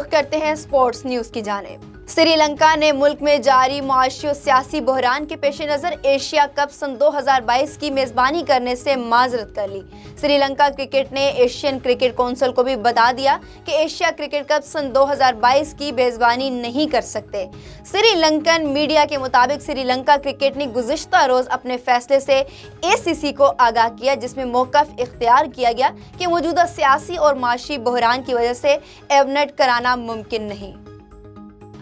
رخ کرتے ہیں sports news کی جانب۔ سری لنکا نے ملک میں جاری معاشی و سیاسی بحران کے پیش نظر ایشیا کپ سن 2022 کی میزبانی کرنے سے معذرت کر لی۔ سری لنکا کرکٹ نے ایشین کرکٹ کونسل کو بھی بتا دیا کہ ایشیا کرکٹ کپ سن 2022 کی میزبانی نہیں کر سکتے۔ سری لنکن میڈیا کے مطابق سری لنکا کرکٹ نے گزشتہ روز اپنے فیصلے سے ACC کو آگاہ کیا، جس میں موقف اختیار کیا گیا کہ موجودہ سیاسی اور معاشی بحران کی وجہ سے ایونٹ کرانا ممکن نہیں۔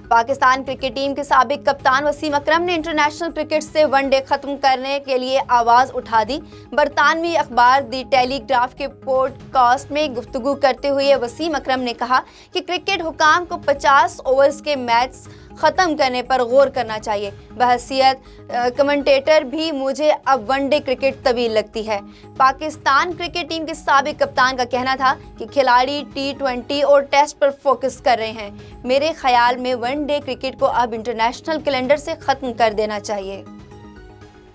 پاکستان کرکٹ ٹیم کے سابق کپتان وسیم اکرم نے انٹرنیشنل کرکٹ سے ون ڈے ختم کرنے کے لیے آواز اٹھا دی۔ برطانوی اخبار دی ٹیلی گراف کے پوڈ کاسٹ میں گفتگو کرتے ہوئے وسیم اکرم نے کہا کہ کرکٹ حکام کو 50 اوورز کے میچ ختم کرنے پر غور کرنا چاہیے۔ بحیثیت کمنٹیٹر بھی مجھے اب ون ڈے کرکٹ طویل لگتی ہے۔ پاکستان کرکٹ ٹیم کے سابق کپتان کا کہنا تھا کہ کھلاڑی T20 اور ٹیسٹ پر فوکس کر رہے ہیں۔ میرے خیال میں ون ڈے کرکٹ کو اب انٹرنیشنل کیلنڈر سے ختم کر دینا چاہیے۔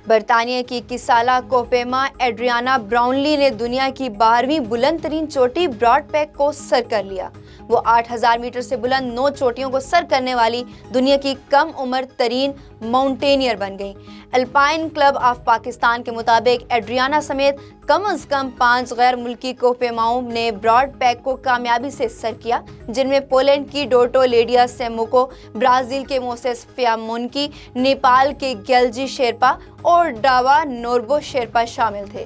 برطانیہ کی 21 سالہ کوپیما ایڈریانا براؤنلی نے دنیا کی 12ویں بلند ترین چوٹی براڈ پیک کو سر کر لیا۔ وہ 8000 میٹر سے بلند 9 چوٹیوں کو سر کرنے والی دنیا کی کم عمر ترین ماؤنٹینئر بن گئی۔ الپائن کلب آف پاکستان کے مطابق ایڈریانا سمیت کم از کم 5 غیر ملکی کوپیماؤں نے براڈ پیک کو کامیابی سے سر کیا، جن میں پولینڈ کی ڈوٹو لیڈیا سیموکو، برازیل کے موسیس فیامونکی، نیپال کے گیلجی شیرپا اور ڈاوا نوربو شیرپا شامل تھے۔